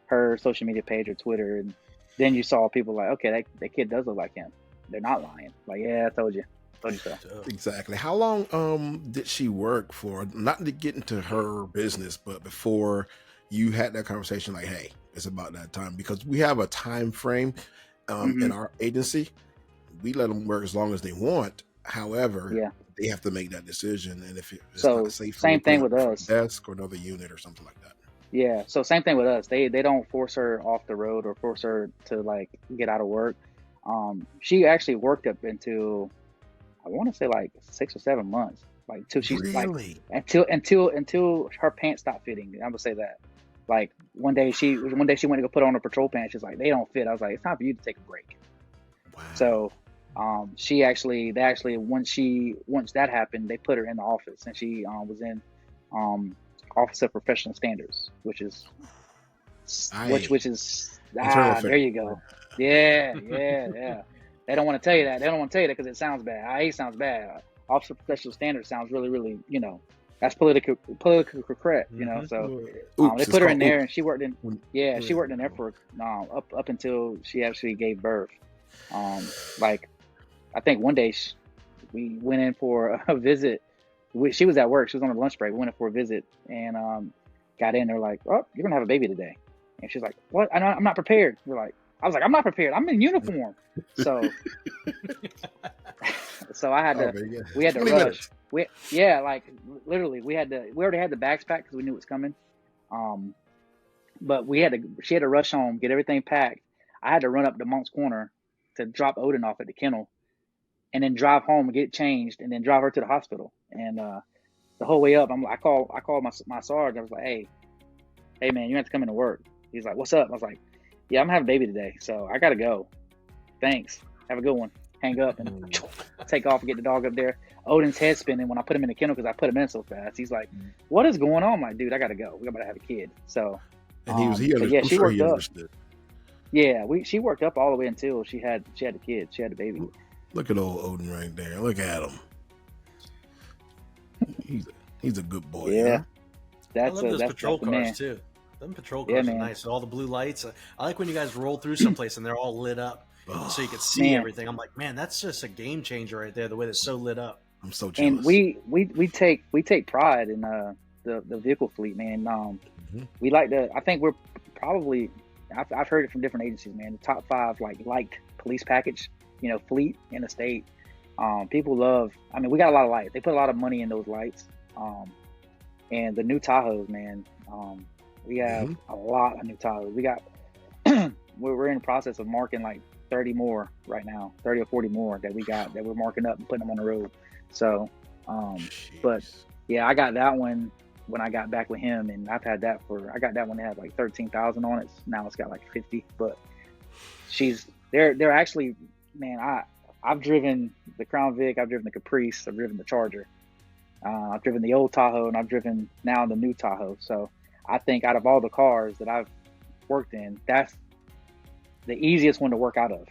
D: her social media page or Twitter, and then you saw people like, okay, that kid does look like him. They're not lying. Like, yeah, I told you so.
B: Exactly. How long did she work for? Not to get into her business, but before you had that conversation, like, hey, it's about that time, because we have a time frame in our agency. We let them work as long as they want. However, they have to make that decision, and if it's not safe,
D: same thing with us,
B: desk or another unit or something like that.
D: Yeah, so same thing with us. They don't force her off the road or force her to like get out of work. She actually worked up until I want to say like 6 or 7 months, like till she's like until her pants stopped fitting. I'm gonna say that. Like one day she went to go put on her patrol pants. She's like, they don't fit. I was like, it's time for you to take a break. Wow. So once that happened, they put her in the office, and she was in Office of Professional Standards, which is there you go. Yeah. They don't want to tell you that. They don't want to tell you that because it sounds bad. IA sounds bad. Office of Professional Standards sounds really, really, you know, that's politically correct, you know. So they put her in there, and she worked in there for up until she actually gave birth. Like I think one day we went in for a visit. She was at work. She was on her lunch break. We went in for a visit and got in. They're like, "Oh, you're gonna have a baby today," and she's like, "What? I'm not prepared." We're like, I was like, I'm not prepared. I'm in uniform. So I had to. We had to rush. Like literally, we already had the bags packed because we knew it was coming. But she had to rush home, get everything packed. I had to run up to Monk's Corner to drop Odin off at the kennel, and then drive home and get changed, and then drive her to the hospital. And the whole way up, I called my sergeant. I was like, hey man, you have to come into work. He's like, what's up? I was like, yeah, I'm having a baby today, so I gotta go. Thanks. Have a good one. Hang up and take off and get the dog up there. Odin's head spinning when I put him in the kennel because I put him in so fast. He's like, what is going on? I'm like, dude, I gotta go. We're about to have a kid. So
B: and she worked up.
D: Yeah, she worked up all the way until she had the kid. She had the baby.
B: Look at old Odin right there. Look at him. He's a good boy.
D: Yeah,
C: I love those patrol cars too. Them patrol cars are nice. All the blue lights. I like when you guys roll through someplace and they're all lit up, so you can see everything. I'm like, man, that's just a game changer right there. The way it's so lit up.
B: I'm so jealous.
D: And we take pride in the vehicle fleet, man. We like to. I think we're probably. I've heard it from different agencies, man. The top 5 liked police package, fleet in the state. People love. I mean, we got a lot of lights. They put a lot of money in those lights. And the new Tahoes, man. We have a lot of new Tahoes. We got. we're in the process of marking 30 more right now, 30 or 40 more that we got that we're marking up and putting them on the road. So, but yeah, I got that one when I got back with him, and I've had that I got that one that had 13,000 on it. Now it's got 50, but they're actually, man, I've driven the Crown Vic, I've driven the Caprice, I've driven the Charger, I've driven the old Tahoe, and I've driven now the new Tahoe. So I think out of all the cars that I've worked in, that's the easiest one to work out of,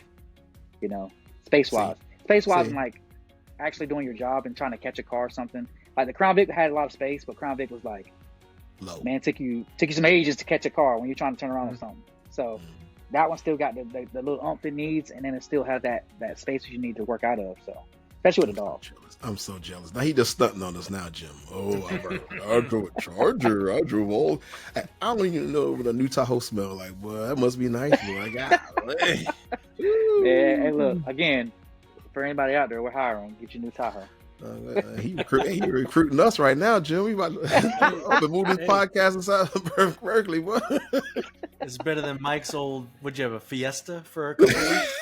D: space-wise. Space-wise, and actually doing your job and trying to catch a car or something. The Crown Vic had a lot of space, but Crown Vic was low. Man, it took you some ages to catch a car when you're trying to turn around or something. So that one still got the little oomph it needs, and then it still has that space you need to work out of. So especially with a dog.
B: I'm so jealous. Now he just stunting on us now, Jim. Oh, I drove a Charger. I drove all. I don't even know what a new Tahoe smell like. Boy, that must be nice, boy.
D: Hey, look, again, for anybody out there, we're hiring. Get your new Tahoe.
B: He recruiting us right now, Jim. We about to move this podcast inside of Berkeley. What?
C: It's better than Mike's old. Would you have a Fiesta for a couple weeks?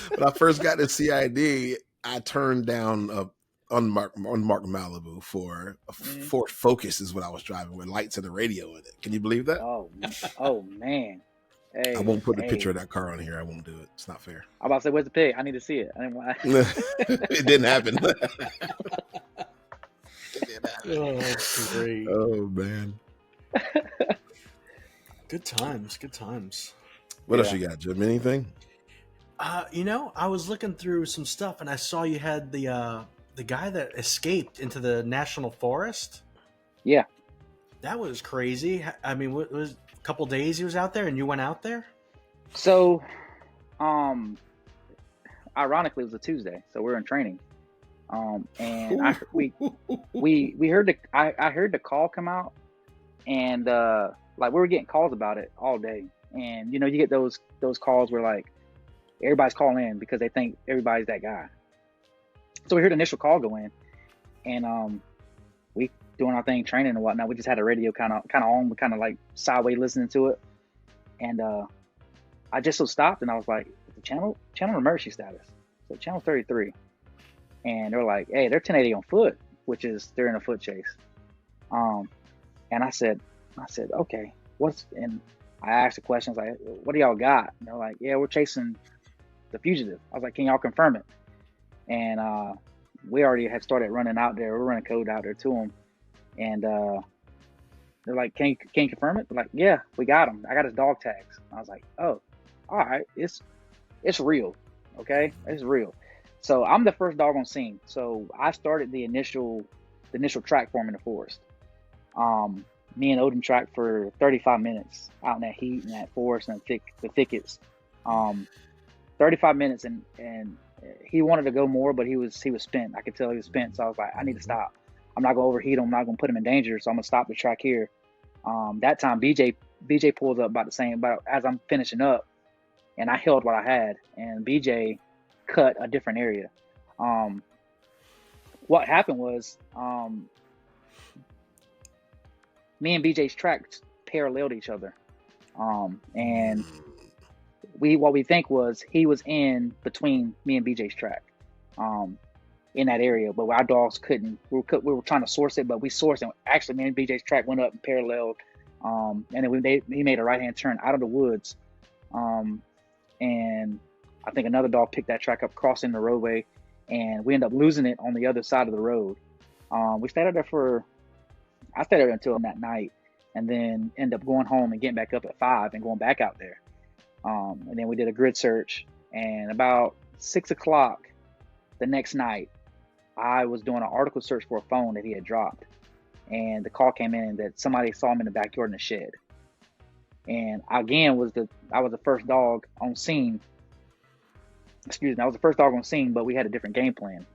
B: When I first got to CID, I turned down a unmarked Malibu for a Ford Focus is what I was driving with lights and the radio in it. Can you believe that?
D: Oh man. Hey,
B: I won't put the picture of that car on here. I won't do it. It's not fair.
D: I'm about to say, where's the pig? I need to see it. I didn't want.
B: It didn't happen.
C: Oh, that's great.
B: Oh man.
C: Good times.
B: What else you got, Jim? Anything?
C: I was looking through some stuff and I saw you had the guy that escaped into the national forest.
D: Yeah.
C: That was crazy. I mean, what was a couple days he was out there and you went out there?
D: So, ironically, it was a Tuesday, so we're in training. And we heard I heard the call come out, and we were getting calls about it all day. And you get those calls where everybody's calling in because they think everybody's that guy. So we heard the initial call go in, and we doing our thing, training and whatnot. We just had a radio kind of on, we kind of sideways listening to it, and I just stopped and I was like, the channel emergency status, so channel 33, and they're like, hey, they're 1080 on foot, which is they're in a foot chase. And I said, okay, and I asked the questions like, what do y'all got? And they're like, yeah, we're chasing the fugitive. I was like, can y'all confirm it? And we already had started running out there. We're running code out there to them. And they're like, can you confirm it? They're like, yeah, we got him. I got his dog tags. I was like, oh, all right. It's real. Okay. It's real. So I'm the first dog on scene. So I started the initial track for him in the forest. Me and Odin tracked for 35 minutes out in that heat and that forest and the thickets. 35 minutes and he wanted to go more, but he was spent. I could tell he was spent. So I was like, I need to stop. I'm not gonna overheat him. I'm not gonna put him in danger. So I'm gonna stop the track here. That time BJ BJ pulls up about as I'm finishing up, and I held what I had, and BJ cut a different area. What happened was, me and BJ's tracks paralleled each other. And what we think was he was in between me and BJ's track, in that area, but our dogs couldn't. We were trying to source it, but we sourced it. Actually, me and BJ's track went up and paralleled, and then he made a right-hand turn out of the woods, and I think another dog picked that track up, crossing the roadway, and we ended up losing it on the other side of the road. I stayed there until that night, and then ended up going home and getting back up at 5 and going back out there. And then we did a grid search, and about 6 o'clock the next night, I was doing an article search for a phone that he had dropped, and the call came in that somebody saw him in the backyard in the shed. And again, I was the first dog on scene. I was the first dog on scene, but we had a different game plan.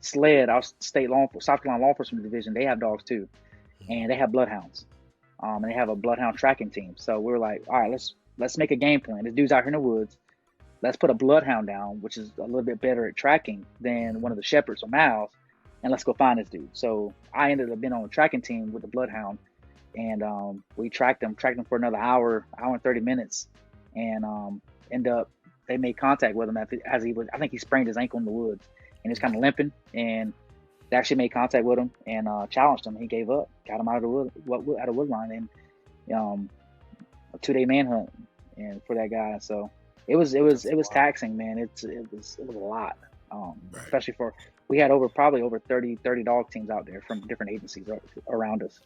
D: SLED, our South Carolina Law Enforcement Division, they have dogs too, and they have bloodhounds, and they have a bloodhound tracking team. So we were like, all right, let's make a game plan. This dude's out here in the woods. Let's put a bloodhound down, which is a little bit better at tracking than one of the shepherds or Mal's, and let's go find this dude. So I ended up being on the tracking team with the bloodhound, and we tracked him for another hour and 30 minutes, and they made contact with him as he was. I think he sprained his ankle in the woods, and he was kind of limping, and they actually made contact with him and challenged him. He gave up, got him out of the wood line, and a 2-day manhunt and for that guy. So it was taxing, man. It was a lot,
B: Right.
D: especially we had probably over 30 dog teams out there from different agencies around us.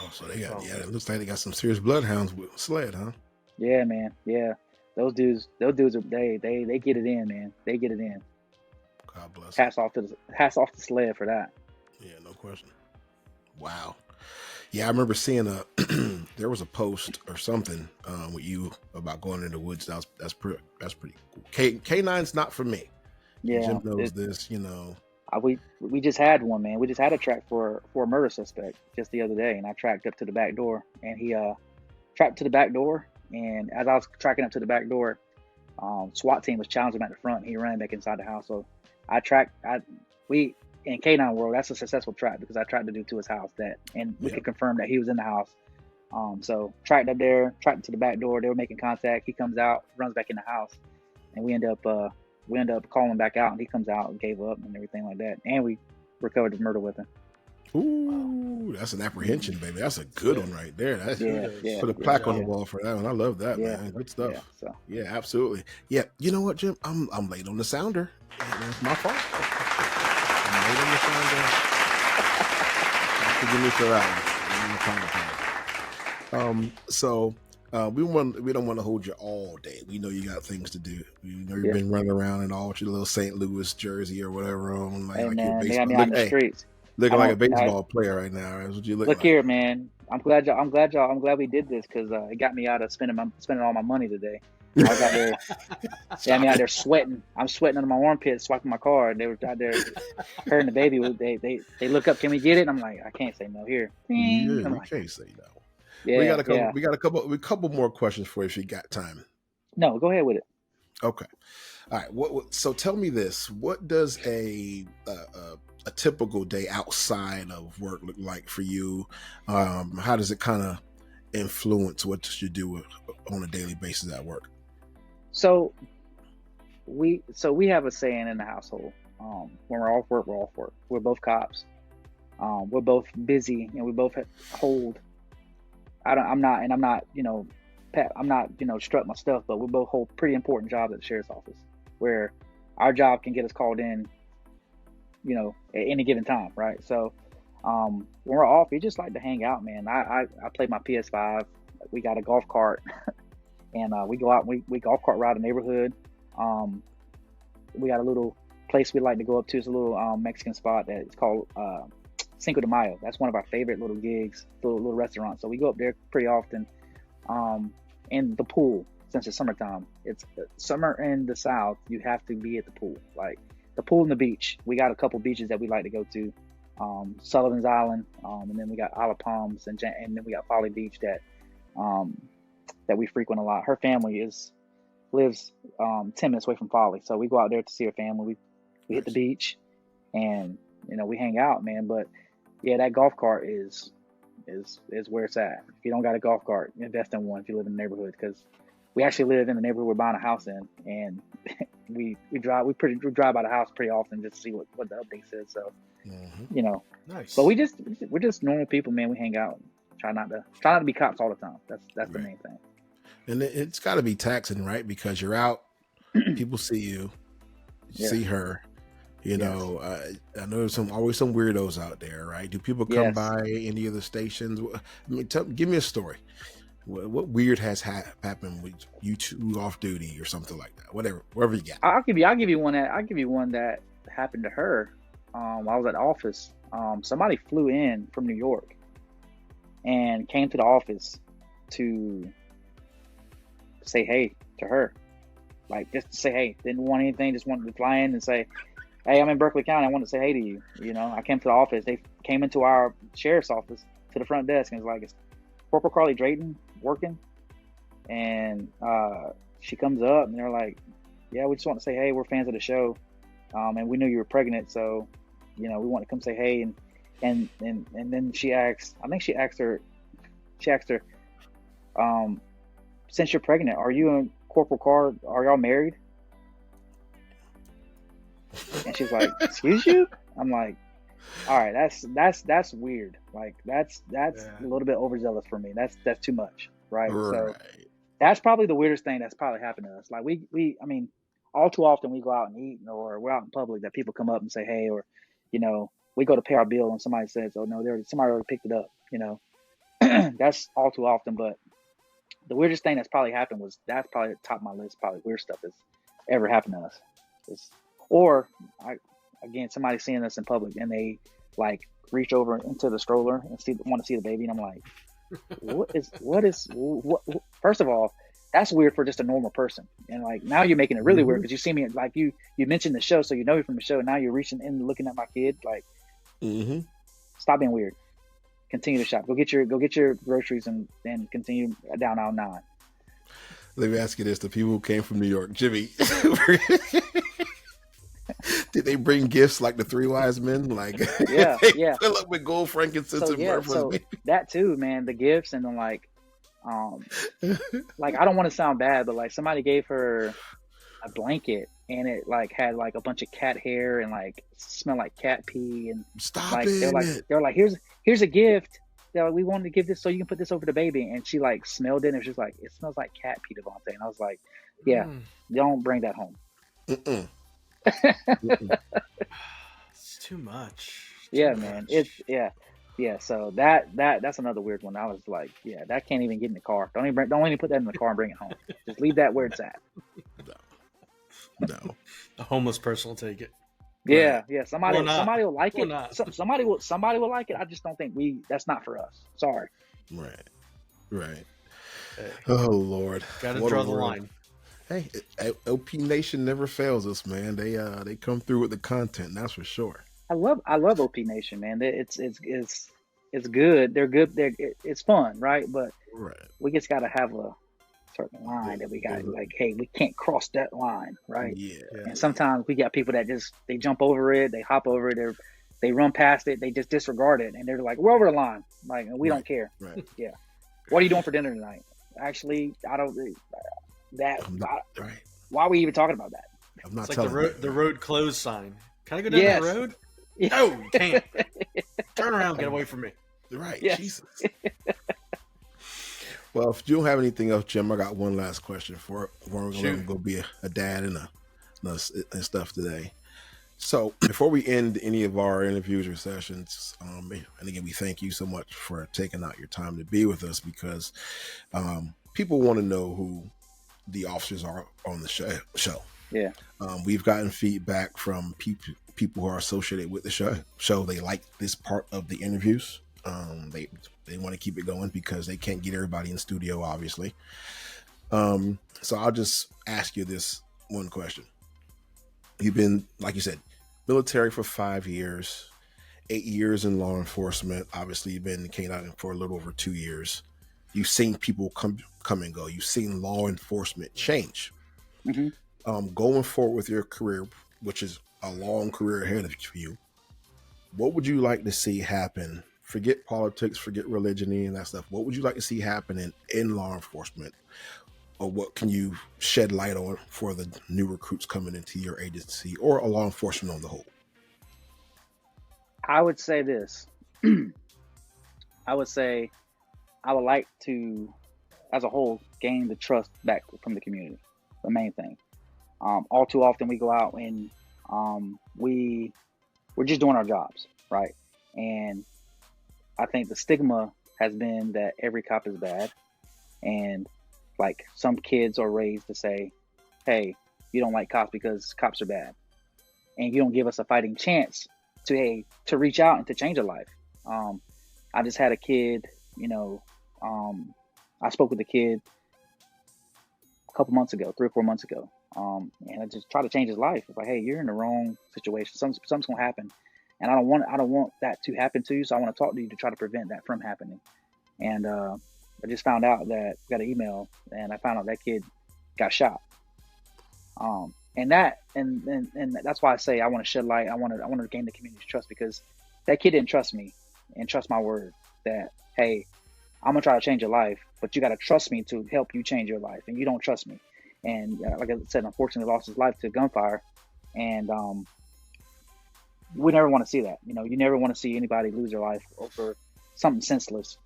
B: Oh, so it looks like they got some serious bloodhounds with SLED, huh?
D: Yeah, man. Yeah, those dudes are they get it in, man. They get it in.
B: God bless.
D: Hats off to SLED for that.
B: Yeah, no question. Wow. Yeah, I remember seeing there was a post or something with you about going into the woods. That's pretty cool. K9's not for me.
D: Yeah,
B: Jim knows this,
D: we just had one, man. We just had a track for a murder suspect just the other day, and I tracked up to the back door, and he tracked to the back door, and as I was tracking up to the back door, SWAT team was challenging him at the front. He ran back inside the house, so we in K9 world, that's a successful track because I tried to do to his house and we could confirm that he was in the house. So tracked up there, tracked to the back door. They were making contact. He comes out, runs back in the house, and we end up calling him back out, and he comes out and gave up and everything like that. And we recovered the murder weapon.
B: Ooh, that's an apprehension, baby. That's a good one right there. Put a plaque on the wall for that one. I love that, man. Good stuff. Yeah, absolutely. Yeah, you know what, Jim? I'm late on the sounder. It's my fault. I'm late on the sounder. Forgive me for that one. So we don't want to hold you all day. We know you got things to do. We know you've been running around and all with your little St. Louis jersey or whatever on, like
D: man,
B: your
D: they got me out the streets.
B: Looking like a baseball player right now. That's what you look like.
D: Here, man. I'm glad we did this because it got me out of spending all my money today. I was out there. Got me out there sweating. I'm sweating under my armpits, swiping my card. They were out there hurting the baby. They look up. Can we get it? I'm like, I can't say no. Here.
B: Yeah, we can't say no.
D: Yeah,
B: we got a couple more questions for you if you got time.
D: No, go ahead with it.
B: Okay. All right. So tell me this: what does a typical day outside of work look like for you? How does it kind of influence what you do on a daily basis at work?
D: So we have a saying in the household. When we're off work, we're off work. We're both cops. We're both busy, and we both hold. I'm not strut my stuff, but we both hold pretty important jobs at the sheriff's office, where our job can get us called in, at any given time, right? So when we're off, we just like to hang out, man. I play my PS5. We got a golf cart, and we go out and we golf cart ride the neighborhood. We got a little place we like to go up to. It's a little Mexican spot that it's called Cinco de Mayo. That's one of our favorite little gigs, little restaurants. So we go up there pretty often. And the pool, since it's summertime, it's summer in the South, you have to be at the pool. Like the pool and the beach. We got a couple beaches that we like to go to. Sullivan's Island, and then we got Isle of Palms, and then we got Folly Beach that we frequent a lot. Her family lives 10 minutes away from Folly, so we go out there to see her family. We hit the beach, and we hang out, man. But yeah, that golf cart is where it's at. If you don't got a golf cart, invest in one if you live in the neighborhood, because we actually live in the neighborhood we're buying a house in, and we drive by the house pretty often just to see what the update says. So
C: nice.
D: But we're just normal people, man. We hang out, try not to be cops all the time. That's the main thing.
B: And it's got to be taxing, right? Because you're out, people see you, see her. I know there's always some weirdos out there, right? Do people come by any of the stations? I mean, give me a story. What weird has happened with you two off duty or something like that? Whatever you got.
D: I'll give you one that happened to her. While I was at the office. Somebody flew in from New York and came to the office to say hey to her, like just to say hey. Didn't want anything, just wanted to fly in and say, hey, I'm in Berkeley County, I want to say hey to you. I came to the office. They came into our sheriff's office to the front desk and was like, is Corporal Carli Drayton working? And she comes up and they're like, yeah, we just want to say hey, we're fans of the show, and we knew you were pregnant, so we want to come say hey. And then she asked her, since you're pregnant, are you and Corporal Carr, are y'all married? And she's like, excuse you? I'm like, all right, that's weird. Like that's a little bit overzealous for me. That's too much, right? So that's probably the weirdest thing that's probably happened to us. Like I mean, all too often we go out and eat, or we're out in public, that people come up and say hey, or we go to pay our bill and somebody says, oh no, somebody already picked it up. That's all too often. But the weirdest thing that's probably happened that's probably the top of my list. Probably weird stuff that's ever happened to us. Again, somebody seeing us in public and they like reach over into the stroller and want to see the baby, and I'm like, what? First of all, that's weird for just a normal person, and like now you're making it really weird because you see me, like you mentioned the show, so you know me from the show, and now you're reaching in and looking at my kid, like, stop being weird. Continue to shop. Go get your groceries and continue down aisle 9.
B: Let me ask you this: the people who came from New York, Jimmy, did they bring gifts like the 3 wise men? Like,
D: yeah.
B: Fill up with gold, frankincense, and myrrh for the baby.
D: That too, man. The gifts, and then like I don't want to sound bad, but like somebody gave her a blanket and it like had like a bunch of cat hair and like smelled like cat pee, and they're like here's a gift. They're like, we wanted to give this so you can put this over the baby, and she like smelled it and she was like, it smells like cat pee, Devontae. And I was like, yeah, don't bring that home.
C: It's too much.
D: Yeah, man. So that's another weird one. I was like, yeah, that can't even get in the car. Don't even put that in the car and bring it home. Just leave that where it's at.
B: No.
C: A homeless person will take it.
D: Yeah. Somebody will like
C: Or
D: it.
C: not.
D: Somebody will like it. I just don't think that's not for us. Sorry.
B: Right.
C: Hey,
B: Oh Lord.
C: gotta draw the line.
B: Hey, OPNation never fails us, man. They come through with the content, that's for sure.
D: I love OPNation, man. It's good. They're good. It's fun, right? But we just got to have a certain line that we got. Like, hey, we can't cross that line, right?
B: Yeah.
D: And sometimes we got people that they jump over it, they hop over it, they run past it, they just disregard it, and they're like, we're over the line, like, and we don't care.
B: Right.
D: Yeah. What are you doing for dinner tonight? Actually, I don't. Why are we even talking about that?
B: I'm not
C: It's
B: telling
C: like the road closed sign. Can I go down that road?
D: Yeah.
C: No, you can't. Turn around, get away from me.
B: Right.
D: Yes.
B: Jesus. Well, if you don't have anything else, Jim, I got one last question for we're going to go be a dad and stuff today. So before we end any of our interviews or sessions, and again, we thank you so much for taking out your time to be with us, because people want to know who the officers are on the show.
D: Yeah.
B: We've gotten feedback from people who are associated with the show. They like this part of the interviews. They want to keep it going because they can't get everybody in studio, obviously. So I'll just ask you this one question. You've been, like you said, military for 5 years, 8 years in law enforcement. Obviously, you've been in K9 for a little over 2 years. You've seen people come and go. You've seen law enforcement change. Going forward with your career, which is a long career ahead of you, what would you like to see happen? Forget politics, forget religion and that stuff. What would you like to see happening in law enforcement? Or what can you shed light on for the new recruits coming into your agency or law enforcement on the whole?
D: I would say this. I would say I would like to, as a whole, gain the trust back from the community. The main thing. All too often we go out and we're just doing our jobs, right? And I think the stigma has been that every cop is bad, and like some kids are raised to say, "Hey, you don't like cops because cops are bad, and you don't give us a fighting chance to reach out and to change a life." I just had a kid, I spoke with a kid a couple months ago, 3 or 4 months ago, and I just tried to change his life. It's like, hey, you're in the wrong situation. Something's gonna happen, and I don't want that to happen to you. So I want to talk to you to try to prevent that from happening. And I just found out that I got an email, and I found out that kid got shot. And that's why I say I want to shed light. I want to gain the community's trust, because that kid didn't trust me and trust my word that, hey, I'm gonna try to change your life, but you got to trust me to help you change your life, and you don't trust me. And like I said, unfortunately lost his life to gunfire. And we never want to see that. You never want to see anybody lose their life over something senseless.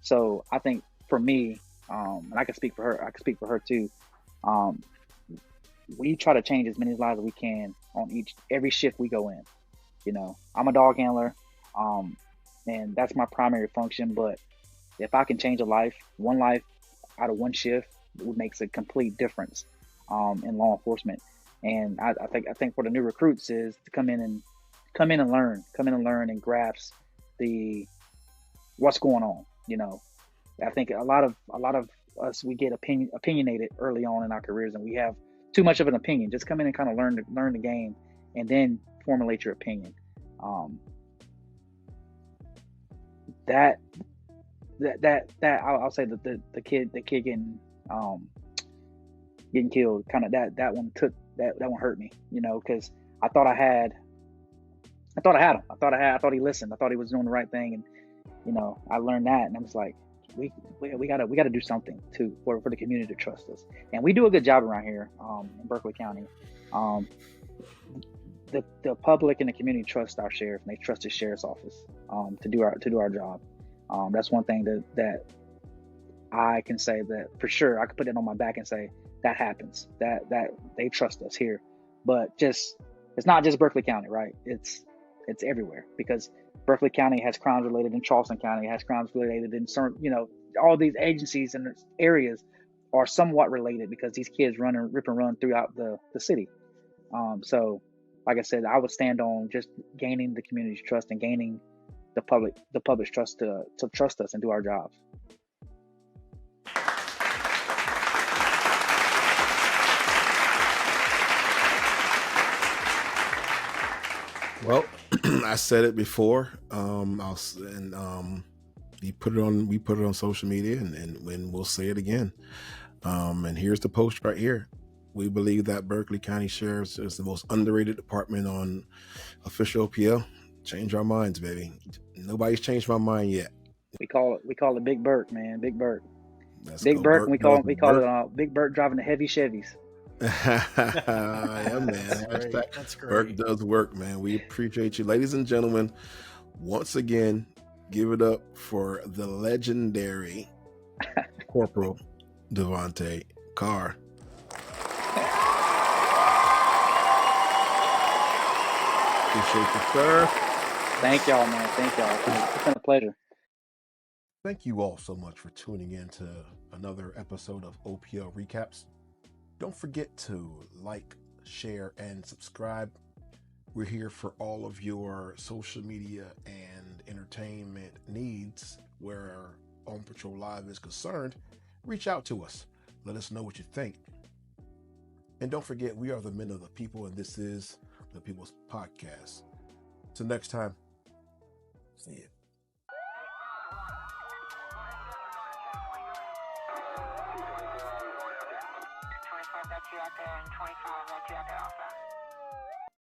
D: So I think for me, and I can speak for her too, we try to change as many lives as we can on every shift we go in. I'm a dog handler, and that's my primary function. But if I can change one life out of one shift, it makes a complete difference in law enforcement. And I think for the new recruits is to come in and learn and grasp what's going on. I think a lot of us, we get opinionated early on in our careers, and we have too much of an opinion. Just come in and kind of learn the game, and then formulate your opinion. I'll say that the kid getting killed, kind of that one hurt me, because I thought I had him. I thought he listened. I thought he was doing the right thing, and I learned that, and I was like, we gotta do something for the community to trust us, and we do a good job around here in Berkeley County. The public and the community trust our sheriff, and they trust the sheriff's office to do our job. That's one thing that I can say that for sure. I could put it on my back and say that happens. That they trust us here, but it's not just Berkeley County, right? It's everywhere, because Berkeley County has crimes related in Charleston County, has crimes related in certain, all these agencies and areas are somewhat related, because these kids rip and run throughout the city. So like I said, I would stand on just gaining the community's trust and gaining the public's trust to trust us and do our jobs.
B: Well, I said it before. We put it on social media, and we'll say it again. And here's the post right here. We believe that Berkeley County Sheriff's is the most underrated department on official OPL. Change our minds, baby. Nobody's changed my mind yet.
D: We call it Big Bert, man. Big Bert.
B: Let's
D: Big
B: go,
D: Bert. We call it
B: Big
D: Bert driving the heavy Chevys.
B: Yeah, man.
C: That's great.
B: Bert does work, man. We appreciate you, ladies and gentlemen. Once again, give it up for the legendary Corporal Devontae Carr. Appreciate you, sir.
D: Thank y'all, man. Thank y'all. It's been a pleasure.
B: Thank you all so much for tuning in to another episode of OPL Recaps. Don't forget to like, share, and subscribe. We're here for all of your social media and entertainment needs. Where On Patrol Live is concerned, reach out to us. Let us know what you think. And don't forget, we are the men of the people, and this is the People's Podcast. Till next time, See it.
G: 25, that's you out there, and 25, that's you out there also.